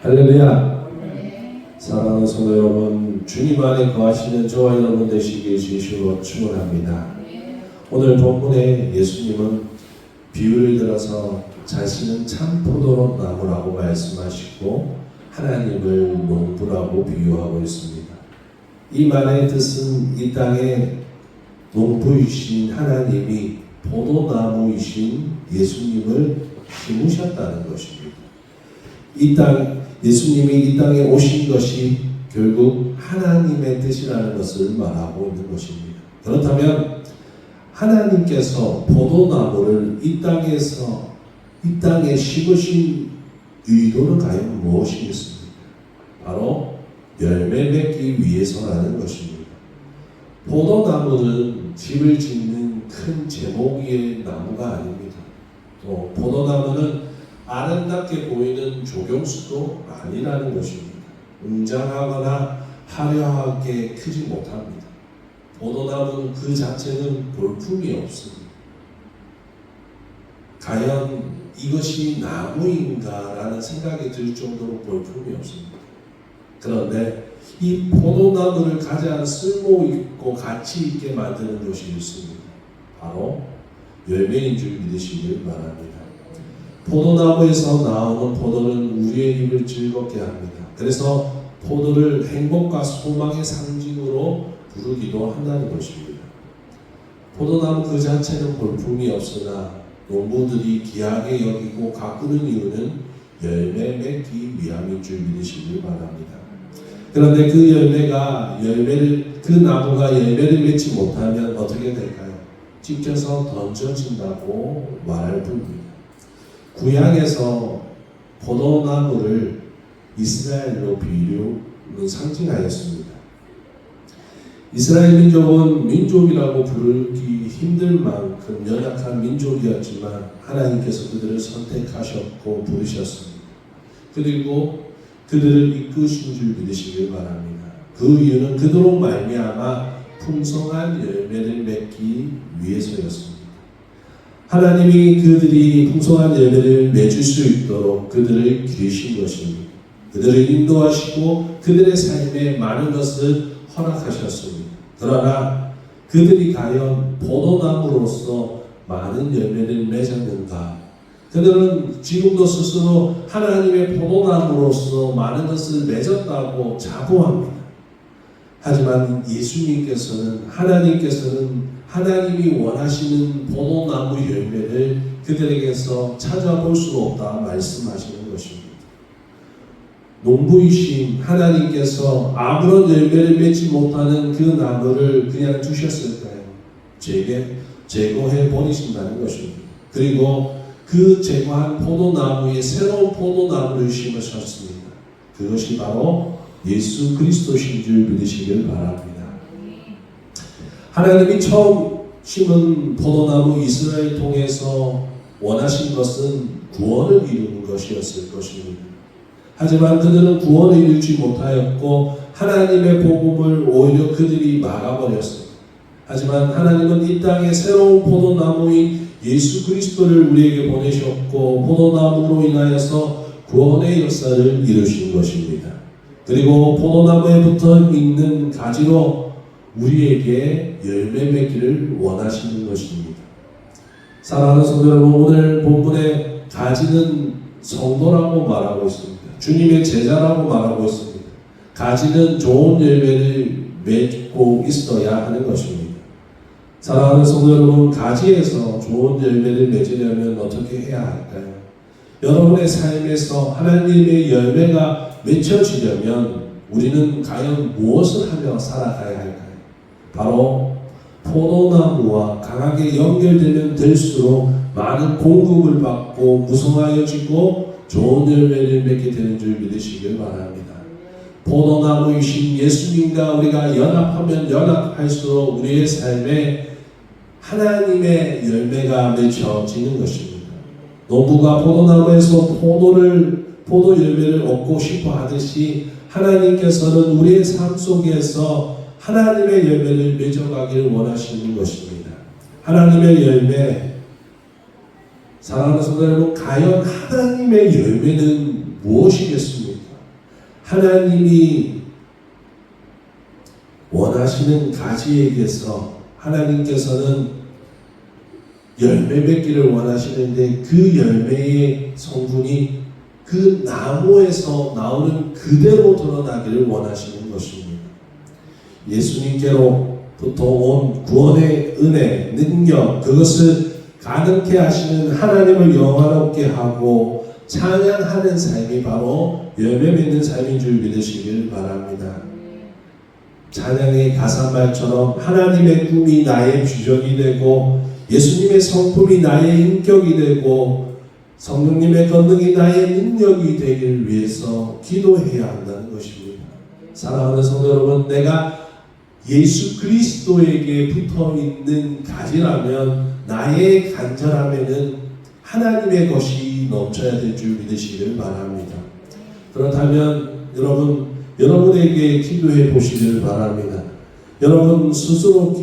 할렐루야. 사랑하는 성도 여러분, 주님 안에 거하시는 저와 여러분 되시길 진심으로 축원합니다. 오늘 본문에 예수님은 비유를 들어서 자신은 참 포도나무라고 말씀하시고 하나님을 농부라고 비유하고 있습니다. 이 말의 뜻은 이 땅에 농부이신 하나님이 포도나무이신 예수님을 심으셨다는 것입니다. 예수님이 이 땅에 오신 것이 결국 하나님의 뜻이라는 것을 말하고 있는 것입니다. 그렇다면 하나님께서 포도나무를 이 땅에 심으신 의도는 과연 무엇이겠습니까? 바로 열매 맺기 위해서라는 것입니다. 포도나무는 집을 짓는 큰 제목의 나무가 아닙니다. 또 포도나무는 아름답게 보이는 조경수도 아니라는 것입니다. 웅장하거나 화려하게 크지 못합니다. 포도나무는 그 자체는 볼품이 없습니다. 과연 이것이 나무인가라는 생각이 들 정도로 볼품이 없습니다. 그런데 이 포도나무를 가장 쓸모있고 가치 있게 만드는 것이 있습니다. 바로 열매인 줄 믿으시길 바랍니다. 포도나무에서 나오는 포도는 우리의 입을 즐겁게 합니다. 그래서 포도를 행복과 소망의 상징으로 부르기도 한다는 것입니다. 포도나무 그 자체는 볼품이 없으나 농부들이 귀하게 여기고 가꾸는 이유는 열매 맺기 위함인 줄 믿으시길 바랍니다. 그런데 그 나무가 열매를 맺지 못하면 어떻게 될까요? 찢겨서 던져진다고 말할 뿐입니다. 구약에서 포도나무를 이스라엘로 비유는 상징하였습니다. 이스라엘 민족은 민족이라고 부르기 힘들 만큼 연약한 민족이었지만 하나님께서 그들을 선택하셨고 부르셨습니다. 그리고 그들을 이끄신 줄 믿으시길 바랍니다. 그 이유는 그들로 말미암아 풍성한 열매를 맺기 위해서였습니다. 하나님이 그들이 풍성한 열매를 맺을 수 있도록 그들을 기르신 것입니다. 그들을 인도하시고 그들의 삶에 많은 것을 허락하셨습니다. 그러나 그들이 과연 포도나무로서 많은 열매를 맺었는가? 그들은 지금도 스스로 하나님의 포도나무로서 많은 것을 맺었다고 자부합니다. 하지만 하나님께서는 하나님이 원하시는 포도나무 열매를 그들에게서 찾아볼 수 없다 말씀하시는 것입니다. 농부이신 하나님께서 아무런 열매를 맺지 못하는 그 나무를 그냥 두셨을까요? 제거해 버리신다는 것입니다. 그리고 그 제거한 포도나무에 새로운 포도나무를 심으셨습니다. 그것이 바로 예수 그리스도신 줄 믿으시길 바랍니다. 하나님이 처음 심은 포도나무 이스라엘 통해서 원하신 것은 구원을 이루는 것이었을 것입니다. 하지만 그들은 구원을 이루지 못하였고 하나님의 복음을 오히려 그들이 막아버렸습니다. 하지만 하나님은 이 땅에 새로운 포도나무인 예수 그리스도를 우리에게 보내셨고 포도나무로 인하여서 구원의 역사를 이루신 것입니다. 그리고 포도나무에 붙어 있는 가지로 우리에게 열매 맺기를 원하시는 것입니다. 사랑하는 성도 여러분, 오늘 본문에 가지는 성도라고 말하고 있습니다. 주님의 제자라고 말하고 있습니다. 가지는 좋은 열매를 맺고 있어야 하는 것입니다. 사랑하는 성도 여러분, 가지에서 좋은 열매를 맺으려면 어떻게 해야 할까요? 여러분의 삶에서 하나님의 열매가 맺혀지려면 우리는 과연 무엇을 하며 살아가야 할까요? 바로 포도나무와 강하게 연결되면 될수록 많은 공급을 받고 무성하여지고 좋은 열매를 맺게 되는 줄 믿으시길 바랍니다. 포도나무이신 예수님과 우리가 연합하면 연합할수록 우리의 삶에 하나님의 열매가 맺혀지는 것입니다. 농부가 포도나무에서 포도 열매를 얻고 싶어 하듯이 하나님께서는 우리의 삶 속에서 하나님의 열매를 맺어가기를 원하시는 것입니다. 하나님의 열매, 사랑하는 성도 여러분, 과연 하나님의 열매는 무엇이겠습니까? 하나님이 원하시는 가지에게서 하나님께서는 열매 맺기를 원하시는데 그 열매의 성분이 그 나무에서 나오는 그대로 드러나기를 원하시는 것입니다. 예수님께로부터 온 구원의 은혜, 능력, 그것을 가득케 하시는 하나님을 영화롭게 하고 찬양하는 삶이 바로 열매 맺는 삶인 줄 믿으시길 바랍니다. 찬양의 가사말처럼 하나님의 꿈이 나의 비전이 되고 예수님의 성품이 나의 인격이 되고 성령님의 권능이 나의 능력이 되기를 위해서 기도해야 한다는 것입니다. 사랑하는 성도 여러분, 내가 예수 그리스도에게 붙어있는 가지라면 나의 간절함에는 하나님의 것이 넘쳐야 될 줄 믿으시길 바랍니다. 그렇다면 여러분에게 기도해 보시길 바랍니다. 여러분 스스로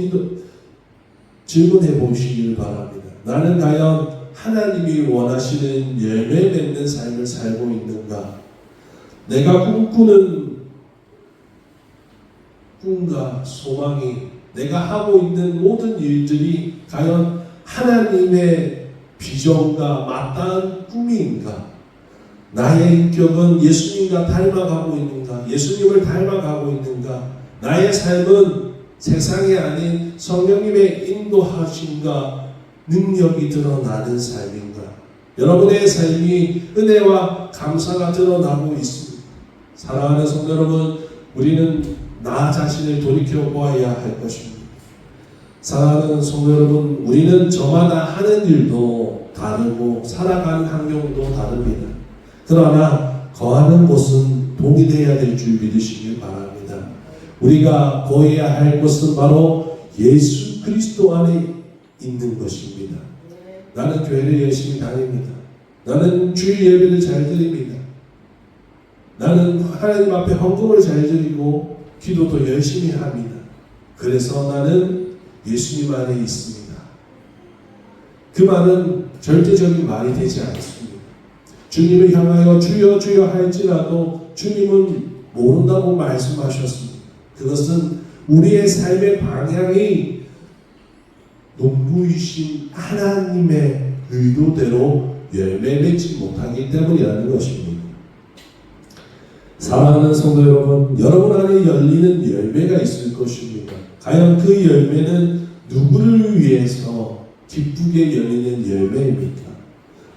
질문해 보시길 바랍니다. 나는 과연 하나님이 원하시는 열매 맺는 삶을 살고 있는가? 내가 꿈꾸는 꿈과 소망이, 내가 하고 있는 모든 일들이 과연 하나님의 비전과 마땅한 꿈인가? 나의 인격은 예수님과 닮아가고 있는가? 예수님을 닮아가고 있는가? 나의 삶은 세상이 아닌 성령님의 인도하심과 능력이 드러나는 삶인가? 여러분의 삶이 은혜와 감사가 드러나고 있습니다. 사랑하는 성도 여러분, 우리는 나 자신을 돌이켜 보아야 할 것입니다. 사랑하는 성도 여러분, 우리는 저마다 하는 일도 다르고 살아가는 환경도 다릅니다. 그러나 거하는 곳은 동일해야 될 줄 믿으시길 바랍니다. 우리가 거해야 할 것은 바로 예수 그리스도 안에 있는 것입니다. 나는 교회를 열심히 다닙니다. 나는 주일 예배를 잘 드립니다. 나는 하나님 앞에 헌금을 잘 드리고 기도도 열심히 합니다. 그래서 나는 예수님 안에 있습니다. 그 말은 절대적인 말이 되지 않습니다. 주님을 향하여 주여 주여 할지라도 주님은 모른다고 말씀하셨습니다. 그것은 우리의 삶의 방향이 농부이신 하나님의 의도대로 열매 맺지 못하기 때문이라는 것입니다. 사랑하는 성도 여러분, 여러분 안에 열리는 열매가 있을 것입니다. 과연 그 열매는 누구를 위해서 기쁘게 열리는 열매입니까?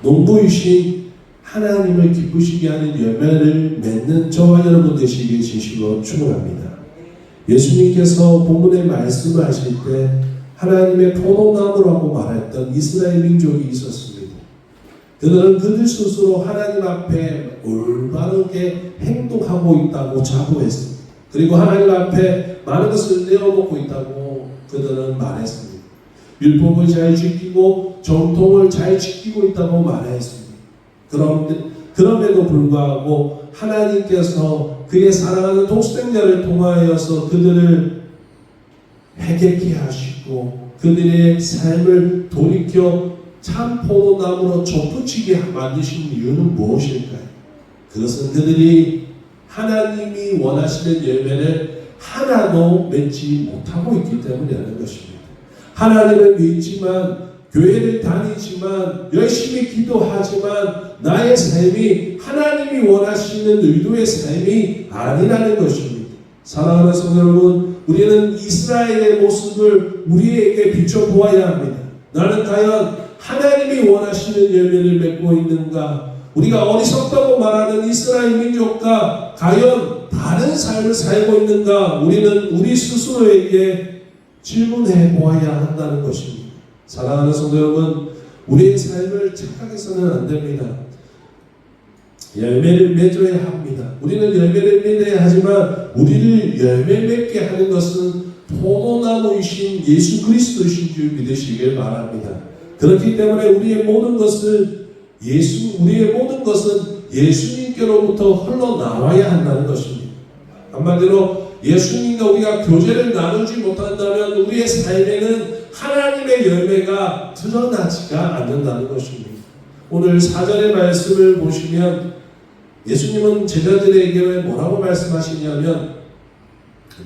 농부이신 하나님을 기쁘시게 하는 열매를 맺는 저와 여러분 되시길 진심으로 축원합니다. 예수님께서 본문에 말씀을 하실 때 하나님의 포도나무라고 말했던 이스라엘 민족이 있었습니다. 그들은 그들 스스로 하나님 앞에 올바르게 행동하고 있다고 자부했습니다. 그리고 하나님 앞에 많은 것을 내어놓고 있다고 그들은 말했습니다. 율법을 잘 지키고 정통을 잘 지키고 있다고 말했습니다. 그럼에도 불구하고 하나님께서 그의 사랑하는 독생자를 통하여서 그들을 회개케 하시고 그들의 삶을 돌이켜 참 포도나무로 좁붙이게 만드신 이유는 무엇일까요? 그것은 그들이 하나님이 원하시는 열매를 하나도 맺지 못하고 있기 때문이라는 것입니다. 하나님을 믿지만 교회를 다니지만 열심히 기도하지만 나의 삶이 하나님이 원하시는 의도의 삶이 아니라는 것입니다. 사랑하는 성도 여러분, 우리는 이스라엘의 모습을 우리에게 비춰보아야 합니다. 나는 과연 하나님이 원하시는 열매를 맺고 있는가? 우리가 어리석다고 말하는 이스라엘 민족과 과연 다른 삶을 살고 있는가? 우리는 우리 스스로에게 질문해 보아야 한다는 것입니다. 사랑하는 성도 여러분, 우리의 삶을 착각해서는 안 됩니다. 열매를 맺어야 합니다. 우리는 열매를 맺어야 하지만 우리를 열매 맺게 하는 것은 포도나무이신 예수 그리스도이신 줄 믿으시길 바랍니다. 그렇기 때문에 우리의 모든 것은 예수님께로부터 흘러나와야 한다는 것입니다. 한마디로 예수님과 우리가 교제를 나누지 못한다면 우리의 삶에는 하나님의 열매가 드러나지가 않는다는 것입니다. 오늘 4절의 말씀을 보시면 예수님은 제자들에게 뭐라고 말씀하시냐면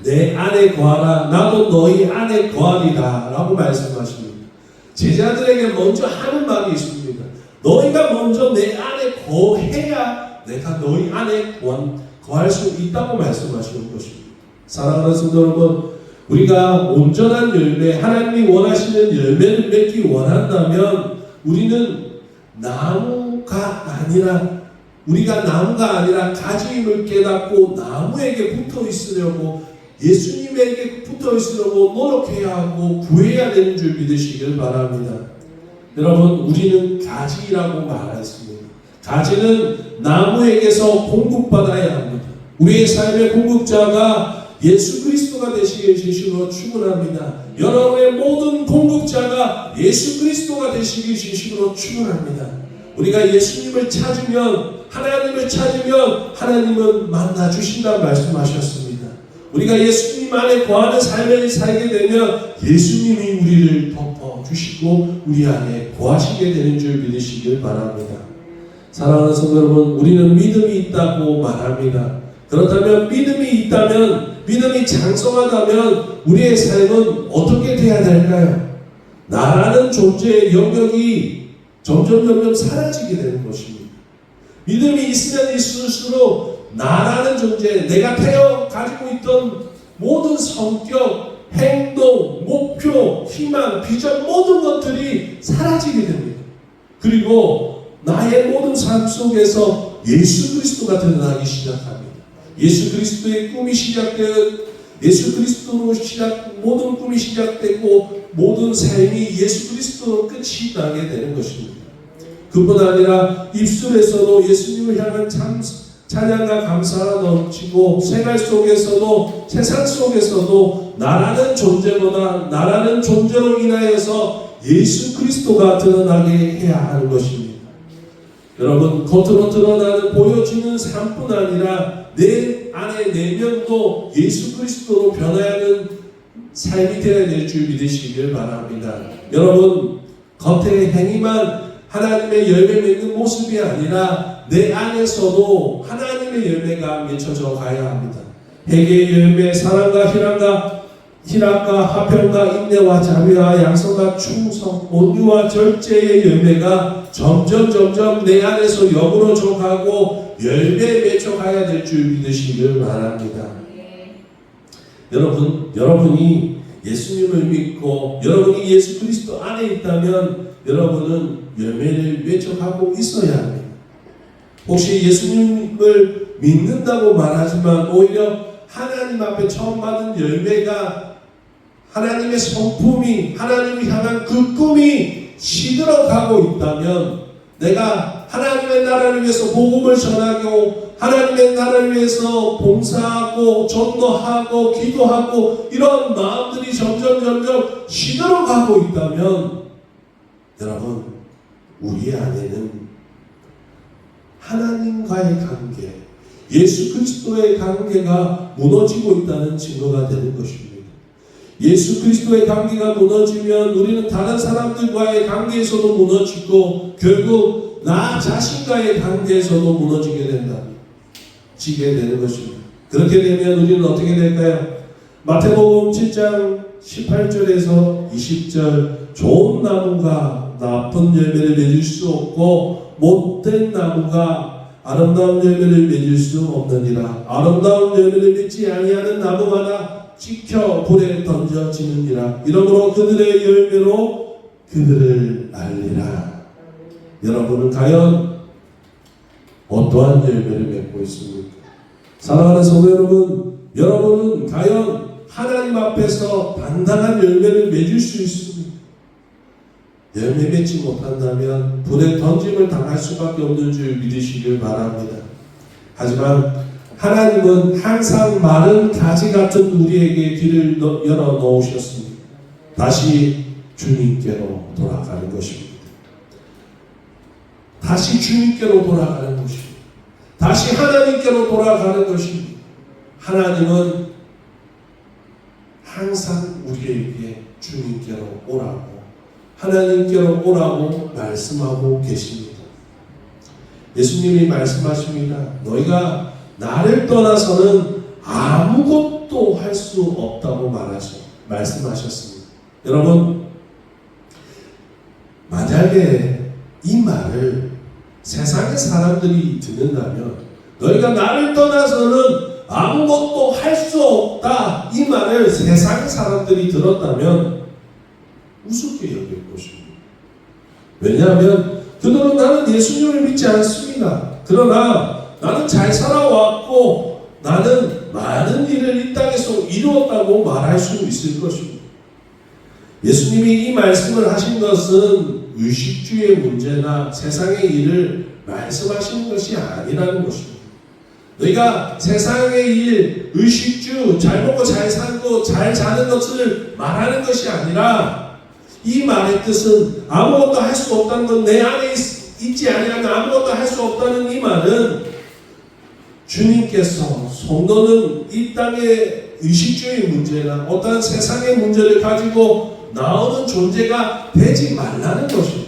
내 안에 거하라 나도 너희 안에 거하리라 라고 말씀하십니다. 제자들에게 먼저 하는 말이 있습니다. 너희가 먼저 내 안에 거해야 내가 너희 안에 거할 수 있다고 말씀하시는 것입니다. 사랑하는 성도 여러분, 우리가 온전한 열매, 하나님이 원하시는 열매를 맺기 원한다면 우리는 우리가 나무가 아니라 가지임을 깨닫고 나무에게 붙어 있으려고, 예수님에게 붙어 있으려고 노력해야 하고 구해야 되는 줄 믿으시길 바랍니다. 여러분, 우리는 가지라고 말했습니다. 가지는 나무에게서 공급받아야 합니다. 우리의 삶의 공급자가 예수 그리스도가 되시길 진심으로 축원합니다. 여러분의 모든 공급자가 예수 그리스도가 되시길 진심으로 축원합니다. 우리가 예수님을 찾으면, 하나님을 찾으면 하나님은 만나 주신다 말씀하셨습니다. 우리가 예수님 안에 거하는 삶을 살게 되면 예수님이 우리를 덮어주시고 우리 안에 거하시게 되는 줄 믿으시길 바랍니다. 사랑하는 성도 여러분, 우리는 믿음이 있다고 말합니다. 그렇다면 믿음이 장성하다면 우리의 삶은 어떻게 돼야 될까요? 나라는 존재의 영역이 점점 사라지게 되는 것입니다. 믿음이 있으면 있을수록 나라는 존재, 내가 가지고 있던 모든 성격, 행동, 목표, 희망, 비전 모든 것들이 사라지게 됩니다. 그리고 나의 모든 삶 속에서 예수 그리스도가 드러나기 시작합니다. 예수 그리스도의 꿈이 예수 그리스도로 모든 꿈이 시작되고 모든 삶이 예수 그리스도로 끝이 나게 되는 것입니다. 그뿐 아니라 입술에서도 예수님을 향한 찬양과 감사가 넘치고 생활 속에서도, 세상 속에서도 나라는 존재보다 나라는 존재로 인하여서 예수 그리스도가 드러나게 해야 하는 것입니다. 여러분, 겉으로 드러나는 보여지는 삶뿐 아니라 내 안의 내면도 예수 그리스도로 변화해야 하는 삶이 되어야 될 줄 믿으시길 바랍니다. 여러분, 겉의 행위만 하나님의 열매 맺는 모습이 아니라 내 안에서도 하나님의 열매가 맺혀져 가야 합니다. 회개의 열매, 사랑과 희락과 화평과 인내와 자비와 양선과 충성, 온유와 절제의 열매가 점점 내 안에서 영으로 가고 열매 맺혀가야 될 줄 믿으시길 바랍니다. 여러분이 예수님을 믿고 여러분이 예수 그리스도 안에 있다면 여러분은 열매를 맺혀가고 있어야 합니다. 혹시 예수님을 믿는다고 말하지만 오히려 하나님 앞에 처음 받은 열매가 하나님의 성품이, 하나님을 향한 그 꿈이 시들어가고 있다면, 내가 하나님의 나라를 위해서 복음을 전하고 하나님의 나라를 위해서 봉사하고 전도하고 기도하고 이런 마음들이 점점 시들어가고 있다면, 여러분, 우리 안에는 하나님과의 관계, 예수 그리스도의 관계가 무너지고 있다는 증거가 되는 것입니다. 예수 그리스도의 관계가 무너지면 우리는 다른 사람들과의 관계에서도 무너지고 결국 나 자신과의 관계에서도 무너지게 되는 것입니다. 그렇게 되면 우리는 어떻게 될까요? 마태복음 7장 18절에서 20절, 좋은 나무가 나쁜 열매를 맺을 수 없고 못된 나무가 아름다운 열매를 맺을 수 없느니라. 아름다운 열매를 맺지 아니하는 나무마다 찍혀 불에 던져지느니라. 이러므로 그들의 열매로 그들을 알리라. 여러분은 과연 어떠한 열매를 맺고 있습니까? 사랑하는 성도 여러분, 여러분은 과연 하나님 앞에서 당당한 열매를 맺을 수 있습니까? 열매 맺지 못한다면 불에 던짐을 당할 수밖에 없는 줄 믿으시길 바랍니다. 하지만 하나님은 항상 마른 가지 같은 우리에게 길을 열어 놓으셨습니다. 다시 주님께로 돌아가는 것입니다. 다시 주님께로 돌아가는 것입니다. 다시 하나님께로 돌아가는 것입니다. 하나님은 항상 우리에게 주님께로 오라고, 하나님께로 오라고 말씀하고 계십니다. 예수님이 말씀하십니다. 너희가 나를 떠나서는 아무것도 할 수 없다고 말씀하셨습니다. 여러분, 만약에 이 말을 세상의 사람들이 듣는다면, 너희가 나를 떠나서는 아무것도 할 수 없다, 이 말을 세상의 사람들이 들었다면 우습게 여길 것입니다. 왜냐하면 그들은 나는 예수님을 믿지 않습니다. 그러나 나는 잘 살아왔고 나는 많은 일을 이 땅에서 이루었다고 말할 수 있을 것입니다. 예수님이 이 말씀을 하신 것은 의식주의 문제나 세상의 일을 말씀하시는 것이 아니라는 것입니다. 너희가 세상의 일, 의식주, 잘 먹고 잘 살고 잘 자는 것을 말하는 것이 아니라, 이 말의 뜻은 아무것도 할 수 없다는 건, 내 안에 있지 아니하면 아무것도 할 수 없다는 이 말은 주님께서 성도는 이 땅의 의식주의 문제나 어떠한 세상의 문제를 가지고 나오는 존재가 되지 말라는 것입니다.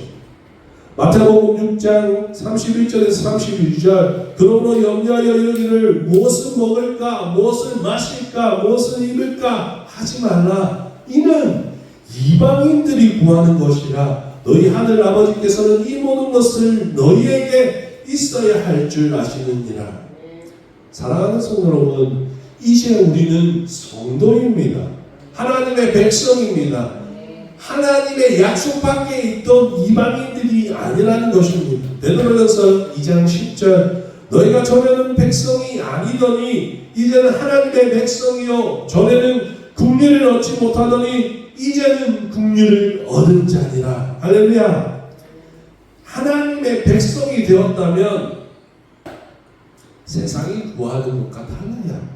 마태복음 6장 31절에서 32절, 그러므로 염려하여 이르기를 무엇을 먹을까, 무엇을 마실까, 무엇을 입을까 하지 말라. 이는 이방인들이 구하는 것이라 너희 하늘 아버지께서는 이 모든 것을 너희에게 있어야 할 줄 아시느니라. 사랑하는 성도 여러분, 이제 우리는 성도입니다. 하나님의 백성입니다. 하나님의 약속 밖에 있던 이방인들이 아니라는 것입니다. 베드로전서 2장 10절, 너희가 전에는 백성이 아니더니 이제는 하나님의 백성이요 전에는 국리를 얻지 못하더니 이제는 국리를 얻은 자니라. 할렐루야. 하나님의 백성이 되었다면 세상이 구하는 것과 달라야.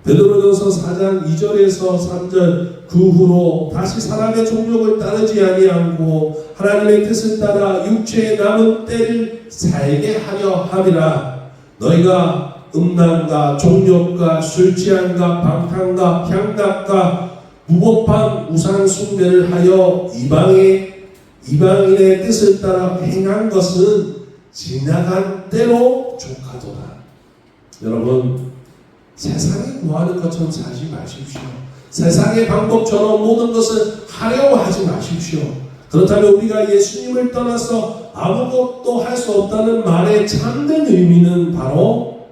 베드로전서 4장 2절에서 3절, 그 후로 다시 사람의 종력을 따르지 아니하고 하나님의 뜻을 따라 육체의 남은 때를 살게 하려 함이라. 너희가 음란과 종력과 술취함과 방탕과 향락과 무법한 우상 숭배를 하여 이방인의 뜻을 따라 행한 것은 지나간 때로 족하도다. 여러분, 세상이 구하는 것처럼 살지 마십시오. 세상의 방법처럼 모든 것을 하려고 하지 마십시오. 그렇다면 우리가 예수님을 떠나서 아무것도 할 수 없다는 말의 참된 의미는 바로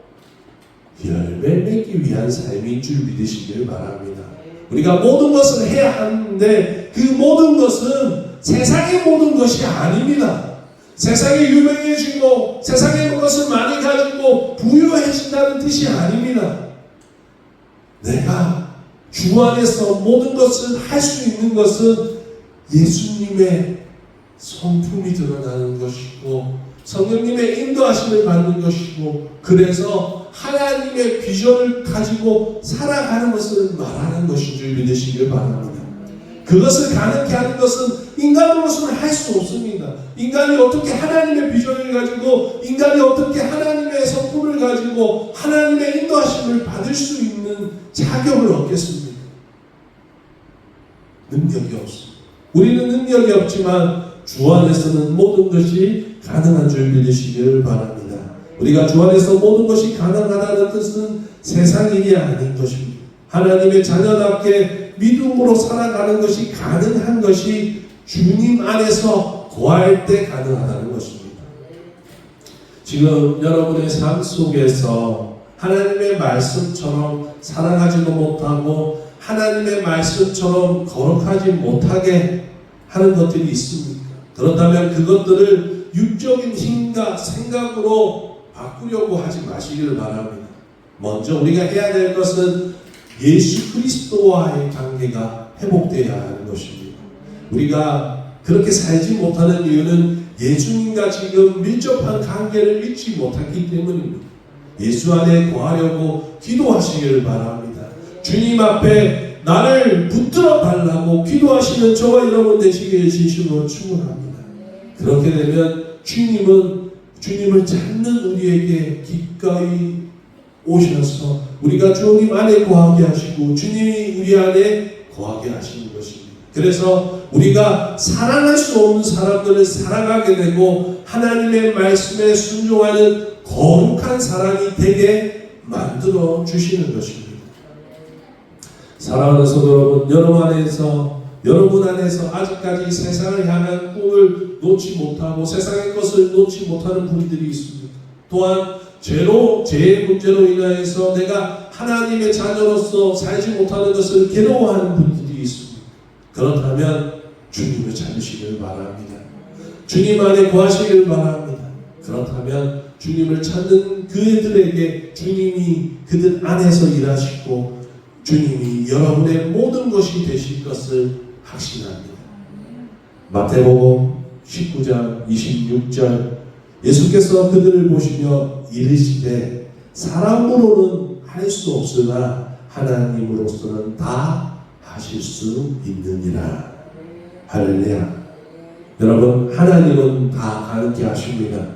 열매 맺기 위한 삶인 줄 믿으시길 바랍니다. 우리가 모든 것을 해야 하는데 그 모든 것은 세상의 모든 것이 아닙니다. 세상에 유명해지고 세상의 것을 많이 가지고 부유해진다는 뜻이 아닙니다. 내가 주 안에서 모든 것을 할 수 있는 것은 예수님의 성품이 드러나는 것이고 성령님의 인도하심을 받는 것이고, 그래서 하나님의 비전을 가지고 살아가는 것을 말하는 것인 줄 믿으시길 바랍니다. 그것을 가능케 하는 것은 인간으로서는 할 수 없습니다. 인간이 어떻게 하나님의 비전을 가지고, 인간이 어떻게 하나님의 성품을 가지고 하나님의 인도하심을 받을 수 있는 자격을 얻겠습니까? 능력이 없습니다. 우리는 능력이 없지만 주 안에서는 모든 것이 가능한 줄 믿으시길 바랍니다. 우리가 주 안에서 모든 것이 가능하다는 뜻은 세상 일이 아닌 것입니다. 하나님의 자녀답게 믿음으로 살아가는 것이 가능한 것이 주님 안에서 거할 때 가능하다는 것입니다. 지금 여러분의 삶 속에서 하나님의 말씀처럼 살아가지도 못하고 하나님의 말씀처럼 거룩하지 못하게 하는 것들이 있습니까? 그렇다면 그것들을 육적인 힘과 생각으로 바꾸려고 하지 마시기를 바랍니다. 먼저 우리가 해야 될 것은 예수 그리스도와의 관계가 회복되어야 하는 것입니다. 우리가 그렇게 살지 못하는 이유는 예수님과 지금 밀접한 관계를 잊지 못했기 때문입니다. 예수 안에 거하려고 기도하시기를 바랍니다. 주님 앞에 나를 붙들어 달라고 기도하시는 저와 여러분 되시기를 진심으로 축원합니다. 그렇게 되면 주님을 찾는 우리에게 기꺼이 오셔서 우리가 주님 안에 거하게 하시고 주님이 우리 안에 거하게 하시는 것입니다. 그래서 우리가 사랑할 수 없는 사람들을 사랑하게 되고 하나님의 말씀에 순종하는 거룩한 사람이 되게 만들어 주시는 것입니다. 사랑하는 성도 여러분, 여러분 안에서 아직까지 세상을 향한 꿈을 놓지 못하고 세상의 것을 놓지 못하는 분들이 있습니다. 또한 죄의 문제로 인하여서 내가 하나님의 자녀로서 살지 못하는 것을 괴로워하는 분들이 있습니다. 그렇다면 주님을 찾으시길 바랍니다. 주님 안에 거하시길 바랍니다. 그렇다면 주님을 찾는 그들에게 주님이 그들 안에서 일하시고 주님이 여러분의 모든 것이 되실 것을 확신합니다. 마태복음 19장 26절 예수께서 그들을 보시며 이르시되 사람으로는 할 수 없으나 하나님으로서는 다 하실 수 있느니라. 할렐루야. 여러분, 하나님은 다 가능케 하십니다.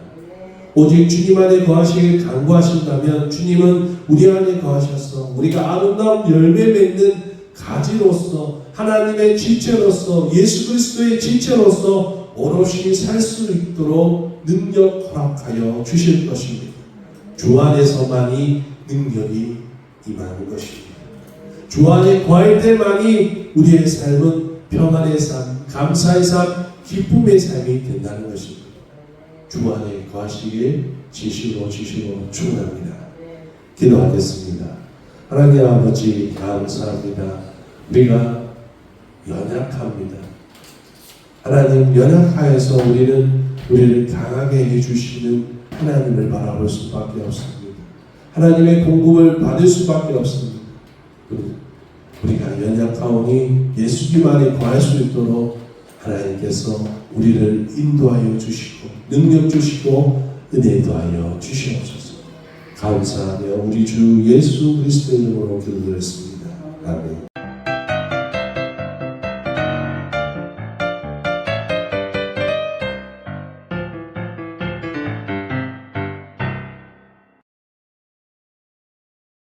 오직 주님 안에 거하시길 간구하신다면 주님은 우리 안에 거하셔서 우리가 아름다운 열매 맺는 가지로서 하나님의 지체로서 예수 그리스도의 지체로서 오롯이 살 수 있도록 능력 허락하여 주실 것입니다. 주 안에서만이 능력이 임하는 것입니다. 주 안에 거할 때만이 우리의 삶은 평안의 삶, 감사의 삶, 기쁨의 삶이 된다는 것입니다. 주 안에 거하시길 진실로 축원합니다. 기도하겠습니다. 하나님 아버지 감사합니다. 우리가 연약합니다. 하나님 연약하여서 우리를 강하게 해주시는 하나님을 바라볼 수밖에 없습니다. 하나님의 공급을 받을 수밖에 없습니다. 우리가 연약하오니 예수님 안에 거할 수 있도록 하나님께서 우리를 인도하여 주시고 능력 주시고 은혜 더하여 주시옵소서. 감사하며 우리 주 예수 그리스도의 이름으로 기도드렸습니다. 아멘.